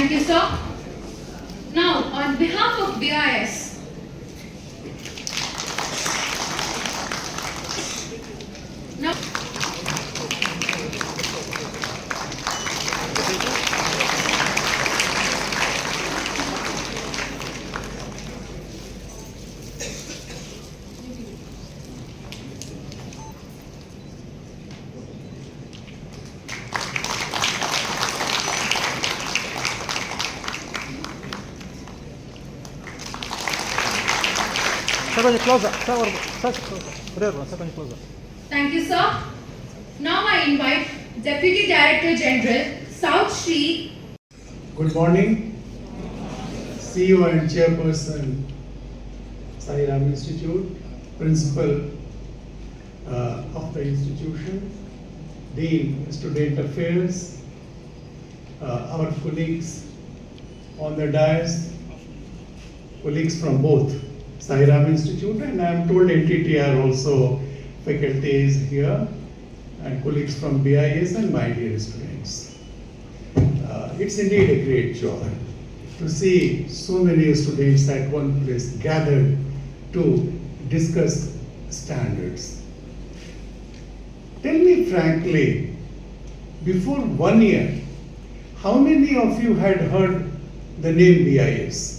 Thank you, sir. Now, on behalf of BIS, now, thank you, sir. Now I invite Deputy Director General, South Shri. Good morning, CEO and Chairperson, Sai Ram Institute, Principal of the institution, Dean, Student Affairs, our colleagues on the dais, colleagues from both Sai Ram Institute and I am told NITTTR also faculty is here and colleagues from BIS and my dear students. It's indeed a great joy to see so many students at one place gathered to discuss standards. Tell me frankly, before 1 year, how many of you had heard the name BIS?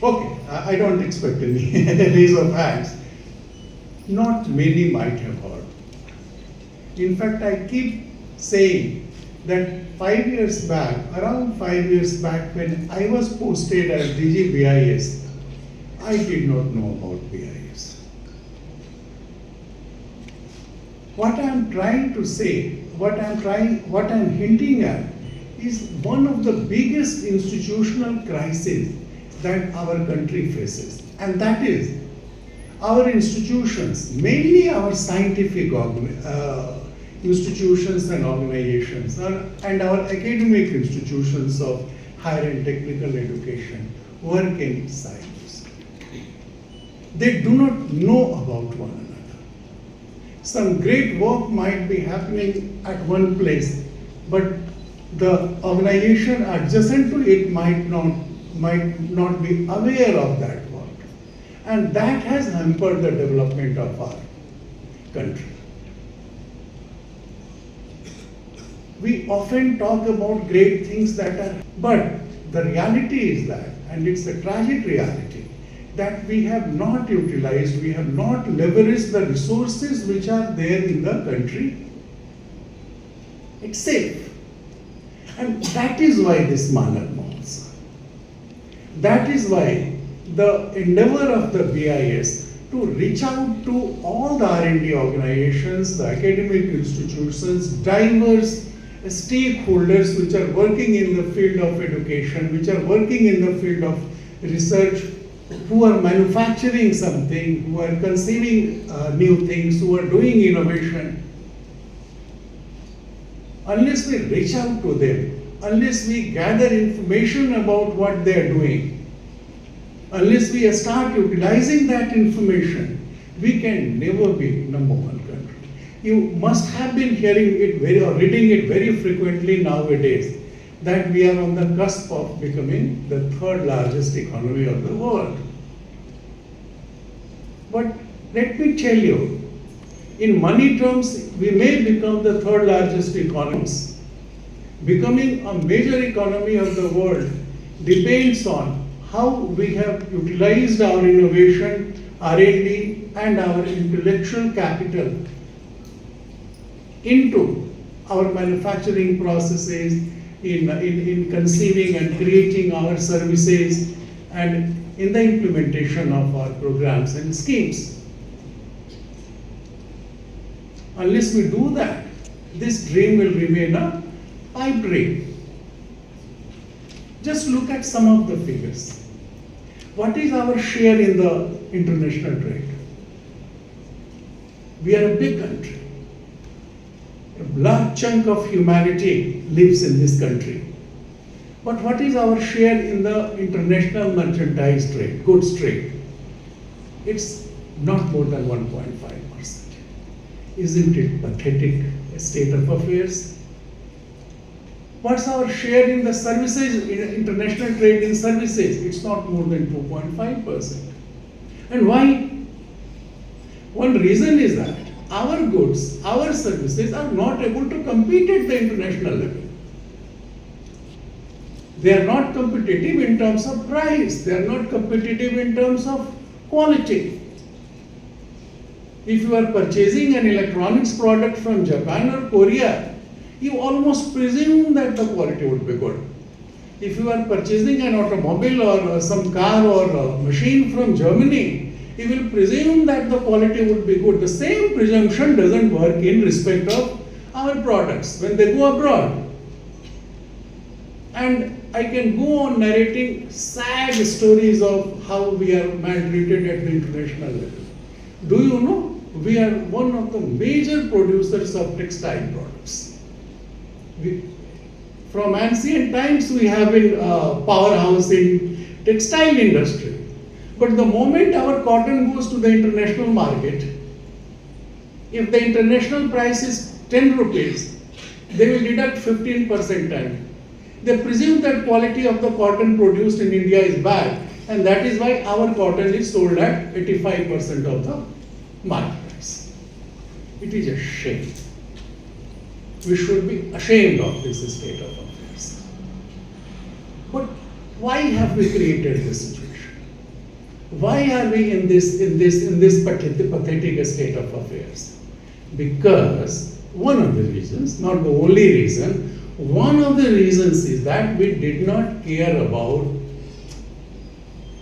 Okay, I don't expect any raise of hands. Not many might have heard. In fact, I keep saying that 5 years back, around 5 years back when I was posted as DG BIS, I did not know about BIS. What I am trying to say, what I am hinting at is one of the biggest institutional crises that our country faces, and that is our institutions, mainly our scientific institutions and organizations, and our academic institutions of higher and technical education work in silos. They do not know about one another. Some great work might be happening at one place, but the organization adjacent to it might not be aware of that work. And that has hampered the development of our country. We often talk about great things but the reality is that, and it's a tragic reality, that we have not utilized, we have not leveraged the resources which are there in the country. It's safe. And that is why this Manak Mahotsav. That is why the endeavor of the BIS to reach out to all the R&D organizations, the academic institutions, diverse stakeholders which are working in the field of education, which are working in the field of research, who are manufacturing something, who are conceiving new things, who are doing innovation. Unless we reach out to them, unless we gather information about what they are doing, unless we start utilizing that information, we can never be number one country. You must have been hearing it or reading it very frequently nowadays that we are on the cusp of becoming the third largest economy of the world. But let me tell you, in money terms, we may become the third largest economies. Becoming a major economy of the world depends on how we have utilized our innovation, R&D, and our intellectual capital into our manufacturing processes, in conceiving and creating our services, and in the implementation of our programs and schemes. Unless we do that, this dream will remain a pipe dream. Just look at some of the figures. What is our share in the international trade? We are a big country. A large chunk of humanity lives in this country. But what is our share in the international merchandise trade, goods trade? It's not more than 1.5%. Isn't it pathetic, state of affairs. What's our share in the services, in international trade in services? It's not more than 2.5%. And why? One reason is that our goods, our services are not able to compete at the international level. They are not competitive in terms of price. They are not competitive in terms of quality. If you are purchasing an electronics product from Japan or Korea, you almost presume that the quality would be good. If you are purchasing an automobile or some car or machine from Germany, you will presume that the quality would be good. The same presumption doesn't work in respect of our products when they go abroad. And I can go on narrating sad stories of how we are maltreated at the international level. Do you know, we are one of the major producers of textile products. From ancient times we have been a powerhouse in textile industry. But the moment our cotton goes to the international market, if the international price is 10 rupees, they will deduct 15% tax. They presume that quality of the cotton produced in India is bad, and that is why our cotton is sold at 85% of the market price. It is a shame. We should be ashamed of this state of affairs. But why have we created this situation? Why are we in this pathetic state of affairs? Because one of the reasons, not the only reason, one of the reasons is that we did not care about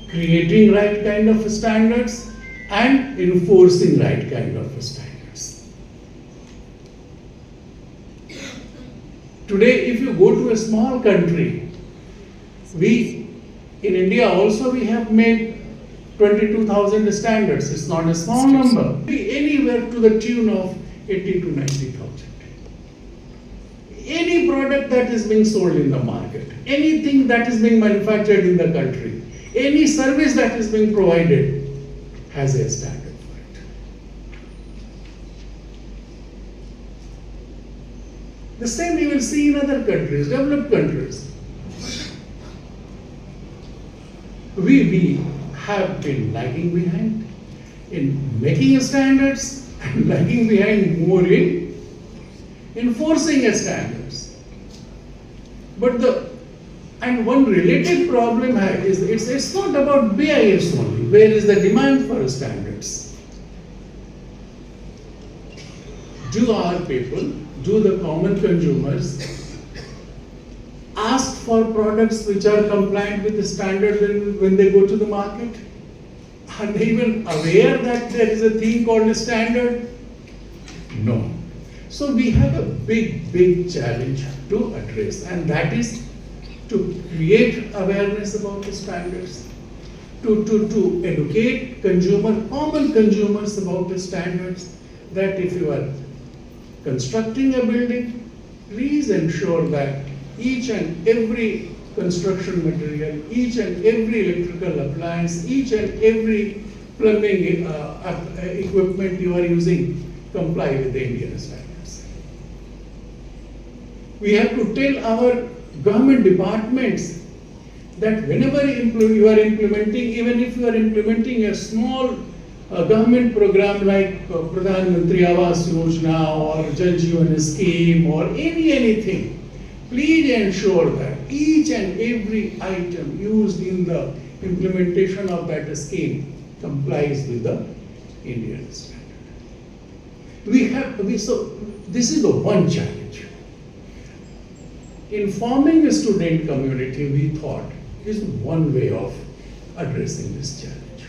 creating right kind of standards and enforcing right kind of standards. Today, if you go to a small country, in India also we have made 22,000 standards. It's not a small number. Anywhere to the tune of 80 to 90,000. Any product that is being sold in the market, anything that is being manufactured in the country, any service that is being provided has a standard for it. The same you will see in other countries, developed countries. We have been lagging behind in making standards and lagging behind more in enforcing standards. But one related problem is it's not about BIS only. Where is the demand for standards? Do our people, do the common consumers ask for products which are compliant with the standard when they go to the market? Are they even aware that there is a thing called a standard? No. So we have a big challenge to address, and that is to create awareness about the standards, to educate common consumers about the standards, that if you are constructing a building, please ensure that each and every construction material, each and every electrical appliance, each and every plumbing equipment you are using comply with the Indian standards. We have to tell our government departments that whenever you are implementing, even if you are implementing a small government program like Pradhan Mantri Awas Yojana or Jal Jeevan scheme or anything, please ensure that each and every item used in the implementation of that scheme complies with the Indian standard. So this is the one challenge. Informing the student community, we thought, is one way of addressing this challenge.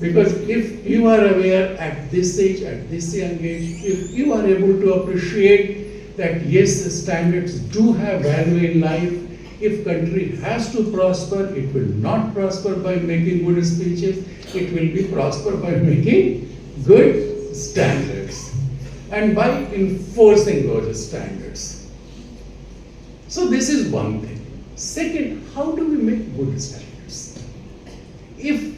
Because if you are aware at this age, at this young age, if you are able to appreciate that yes, the standards do have value in life, if country has to prosper, it will not prosper by making good speeches, it will be prosper by making good standards and by enforcing those standards. So this is one thing. Second, how do we make good standards? If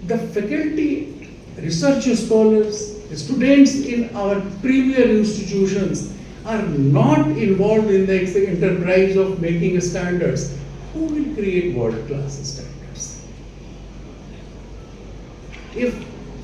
the faculty, research scholars, students in our premier institutions, are not involved in the enterprise of making standards, who will create world-class standards? If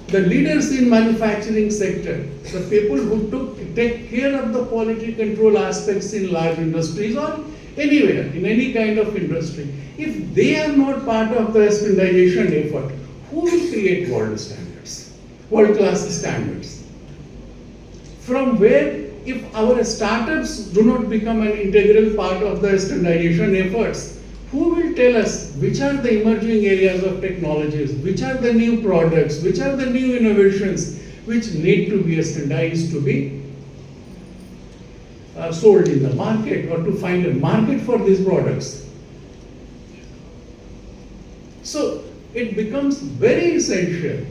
the leaders in manufacturing sector, the people who take care of the quality control aspects in large industries or anywhere, in any kind of industry, if they are not part of the standardization effort, who will create world standards, world-class standards? From where, if our startups do not become an integral part of the standardization efforts, who will tell us which are the emerging areas of technologies, which are the new products, which are the new innovations which need to be standardized to be sold in the market or to find a market for these products? So it becomes very essential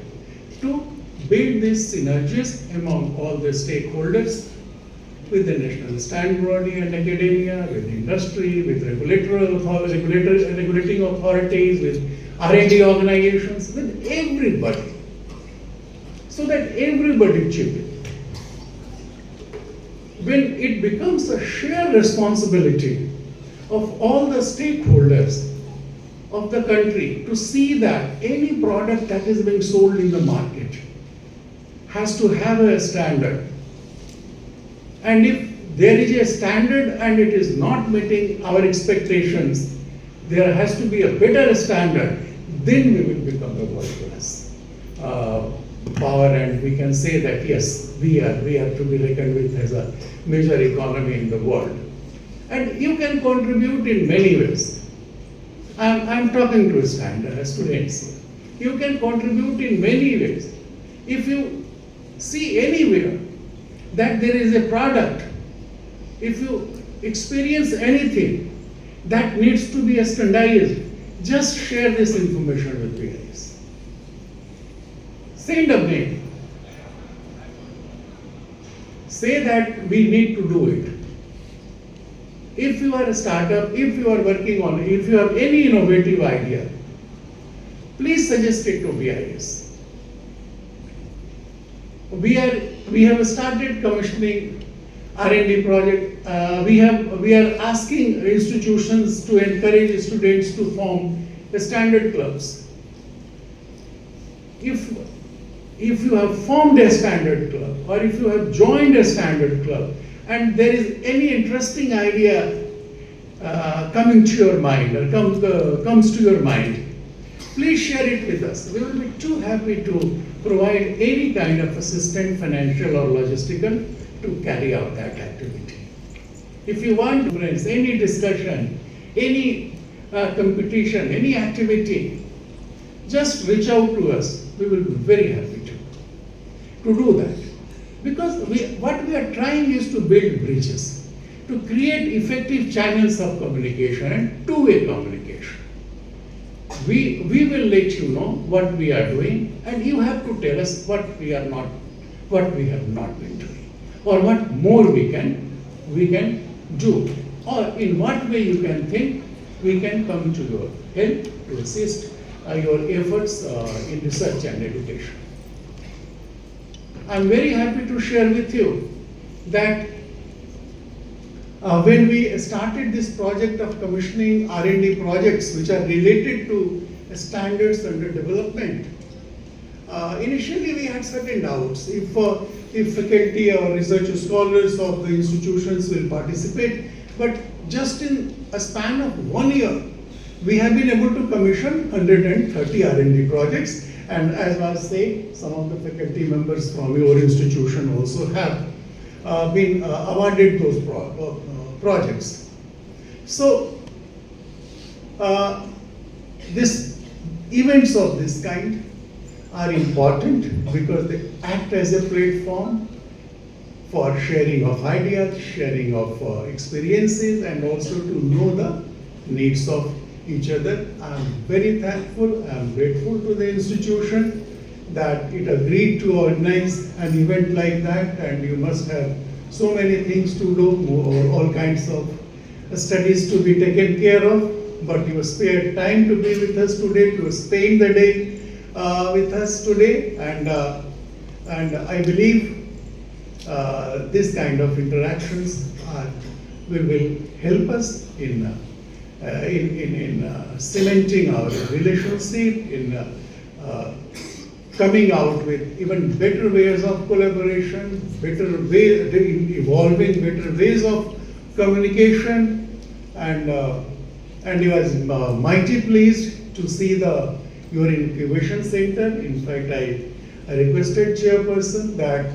to build these synergies among all the stakeholders, with the national standard body and academia, with industry, with regulating authorities, with R&D organizations, with everybody, so that everybody chip in. When it becomes a shared responsibility of all the stakeholders of the country to see that any product that is being sold in the market has to have a standard. And if there is a standard and it is not meeting our expectations, there has to be a better standard, then we will become a world-class power, and we can say that yes, we are to be reckoned with as a major economy in the world. And you can contribute in many ways. I'm talking to students here. You can contribute in many ways. If you see anywhere that there is a product, if you experience anything that needs to be standardized, just share this information with peers. Send a mail. Say that we need to do it. If you are a startup, if you are working on it, if you have any innovative idea, please suggest it to BIS. We have started commissioning R&D project. We are asking institutions to encourage students to form standard clubs. If you have formed a standard club, or if you have joined a standard club, and there is any interesting idea coming to your mind, or comes to your mind, please share it with us. We will be too happy to provide any kind of assistance, financial or logistical, to carry out that activity. If you want, friends, any discussion, any competition, any activity, just reach out to us. We will be very happy to do that. Because what we are trying is to build bridges, to create effective channels of communication and two-way communication. We will let you know what we are doing, and you have to tell us what we have not been doing, or what more we can do, or in what way you can think we can come to your help to assist your efforts in research and education. I'm very happy to share with you that when we started this project of commissioning R&D projects which are related to standards under development, initially we had certain doubts if faculty or research scholars of the institutions will participate, but just in a span of 1 year, we have been able to commission 130 R&D projects, and as I was saying, some of the faculty members from your institution also have been awarded those projects. So, these events of this kind are important because they act as a platform for sharing of ideas, sharing of experiences, and also to know the needs of each other. I am very thankful, I am grateful to the institution that it agreed to organize an event like that, and you must have so many things to do, or all kinds of studies to be taken care of, but you spared time to be with us today, to spend the day with us today, and I believe this kind of interactions will help us in cementing our relationship, in coming out with even better ways of collaboration, evolving better ways of communication, and he was mighty pleased to see your incubation center. In fact, I requested chairperson that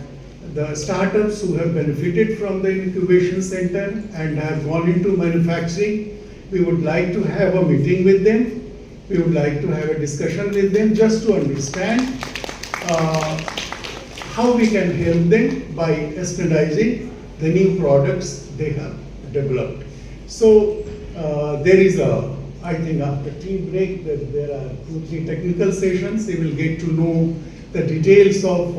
the startups who have benefited from the incubation center and have gone into manufacturing, we would like to have a meeting with them. We would like to have a discussion with them just to understand how we can help them by standardizing the new products they have developed. So there is I think after tea break that there are 2-3 technical sessions. They will get to know the details of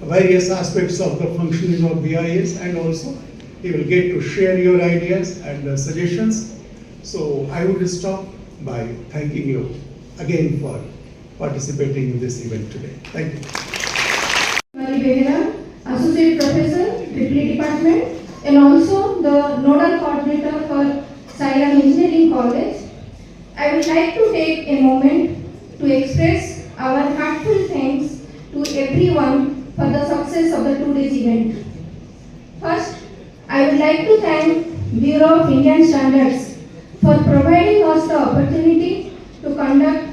various aspects of the functioning of BIS, and also you will get to share your ideas and suggestions. So I would stop by thanking you again for participating in this event today. Thank you. Tiwari, Associate Professor, Triple Department, and also the Nodal Coordinator for Sairam Engineering College. I would like to take a moment to express our heartfelt thanks to everyone for the success of the today's event. First, I would like to thank Bureau of Indian Standards for providing us the opportunity to conduct